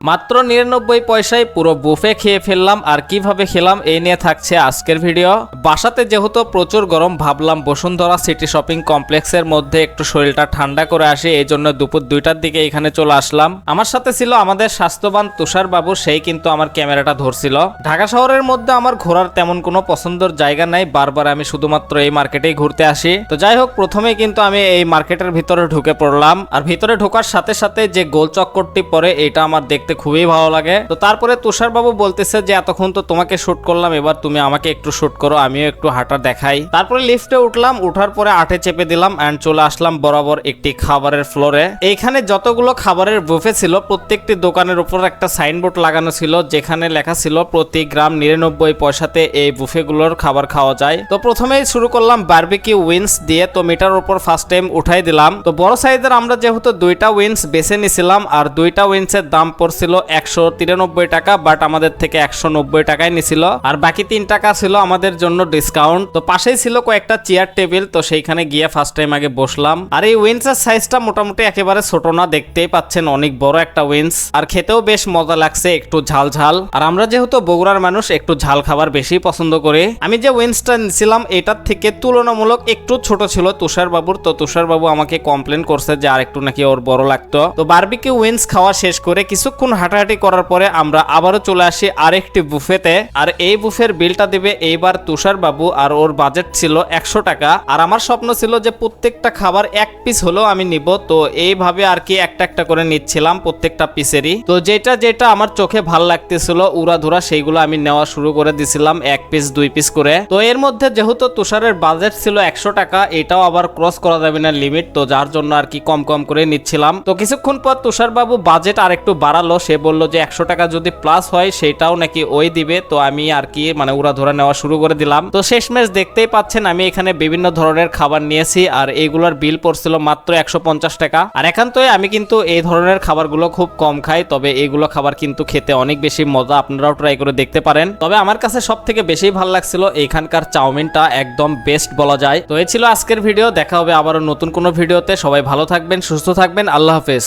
মাত্র 99 পয়সায় পুরো বুফে খেয়ে ফেললাম। আর কিভাবে খেলাম এই নিয়ে থাকছে আজকের ভিডিও। বাসাতে যেহেতু প্রচুর গরম, ভাবলাম বসুন্ধরা সিটি শপিং কমপ্লেক্সের মধ্যে একটু শরীরটা ঠান্ডা করে আসি, এই জন্য দুপুর 2টার দিকে এখানে চলে আসলাম। আমার সাথে ছিল আমাদের স্বাস্থ্যবান তুষার বাবু, সেই কিন্তু আমার ক্যামেরাটা ধরছিল। ঢাকা শহরের মধ্যে আমার ঘোরার তেমন কোনো পছন্দের জায়গা নাই, বারবার আমি শুধুমাত্র এই মার্কেটেই ঘুরতে আসি। তো যাই হোক, প্রথমেই কিন্তু আমি এই মার্কেটের ভিতরে ঢুকে পড়লাম। আর ভিতরে ঢোকার সাথে সাথে যে গোল চক্করটি পরে, এটা আমার দেখতে খুবই ভালো লাগে। তো তারপরে তুষার বাবু বলতেছে যে এতক্ষণ তো তোমাকে শুট করলাম, এবার তুমি আমাকে একটু শুট করো, আমিও একটু হাঁটা দেখাই। তারপরে লিফটে উঠলাম, উঠার পরে 8-এ চেপে দিলাম এন্ড চলে আসলাম বরাবর একটি খাবারের ফ্লোরে। এইখানে যতগুলো খাবারের বুফে ছিল, প্রত্যেকটি দোকানের উপর একটা সাইনবোর্ড লাগানো ছিল, যেখানে লেখা ছিল প্রতি গ্রাম 99 পয়সাতে এই বুফেগুলোর খাবার খাওয়া যায়। তো প্রথমেই শুরু করলাম বারবিকিউ উইংস দিয়ে। তো মিটার উপর ফার্স্ট টাইম উঠাই দিলাম। তো বড় সাইজের আমরা যেহেতু 2টা উইংস বেছে নিছিলাম, আর 2টা উইংসের দাম পড়ছিল 193 টাকা, বাট আমাদের থেকে 190 টাকায় নিছিল। আর বাকি 3 টাকা ছিল আমাদের জন্য ডিসকাউন্ট। তো পাশেই ছিল কয়েকটা চেয়ার টেবিল, তো সেইখানে গিয়ে ফার্স্ট টাইম আগে বসলাম। আর এই উইংসের সাইজটা মোটামুটি একেবারে ছোট না, দেখতেই পাচ্ছেন অনেক বড় একটা উইংস। আর খেতেও বেশ মজা লাগছে, একটু ঝাল ঝাল। আর আমরা যেহেতু বগুড়ার মানুষ, একটু ঝাল খাবার বেশি পছন্দ করি। আমি যে উইংসটা নিছিলাম এটার থেকে তুলনামূলক একটু ছোট ছিল তুষার বাবুর। তো তুষার বাবু আমাকে কমপ্লেন করছে যে আর একটু নাকি ওর বড় লাগতো। তো বারবিকিউ উইংস খাওয়া শেষ করে কিছুক্ষণ হাঁটাহাঁটি করার পরে আমরা আবারও চলে আসি আরেকটি বুফেতে। আর এই বুফের বিলটা দিবে এইবার তুষার বাবু, আর ওর বাজেট ছিল 100 টাকা। আর আমার স্বপ্ন ছিল যে প্রত্যেকটা খাবার এক পিস হলেও আমি নিব। তো এইভাবে আর কি একটা একটা করে নিচ্ছিলাম প্রত্যেকটা পিসেরই। তো যেটা যেটা আমার চোখে ভাল লাগতেছিল উড়াধুরা, সেইগুলো আমি নেওয়া শুরু করে দিছিলাম 1 পিস 2 পিস করে। তো এর মধ্যে যেহেতু তুষারের বাজেট ছিল 100 টাকা, এটাও আবার ক্রস করা যাবে না লিমিট, তো যার জন্য আর কি কম কম করে নিচ্ছিলাম। তো কিছুক্ষণ পর তুষার বাবু বাজেট আর একটু বাড়ালো, সে বলল যে 100 টাকা যদি প্লাস হয় সেটাও নাকি ওই দিবে। তো আমি আর কি মানে উড়াধুরা নেওয়া শুরু করে দিলাম। তো শেষমেশ দেখতেই পাচ্ছেন আমি এখানে বিভিন্ন ধরনের খাবার নিয়েছি, আর এইগুলোর বিল পড়ছিল মাত্র 150 টাকা। আর একান্তই আমি কিন্তু এই ধরনের খাবারগুলো খুব কম খাই, তবে এইগুলো খাবার কিন্তু খেতে অনেক বেশি মজা, আপনারাও ট্রাই করে দেখতে পারেন। তবে আমার কাছে সব থেকে বেশি ভালো লাগছিল এইখানকার চাউমিনটা, একদম বেস্ট বলা যায়। তো এই ছিল আজকের ভিডিও, দেখা হবে আবারও নতুন কোনো ভিডিওতে। সবাই ভালো থাকবেন, সুস্থ থাকবেন, আল্লাহ হাফেজ।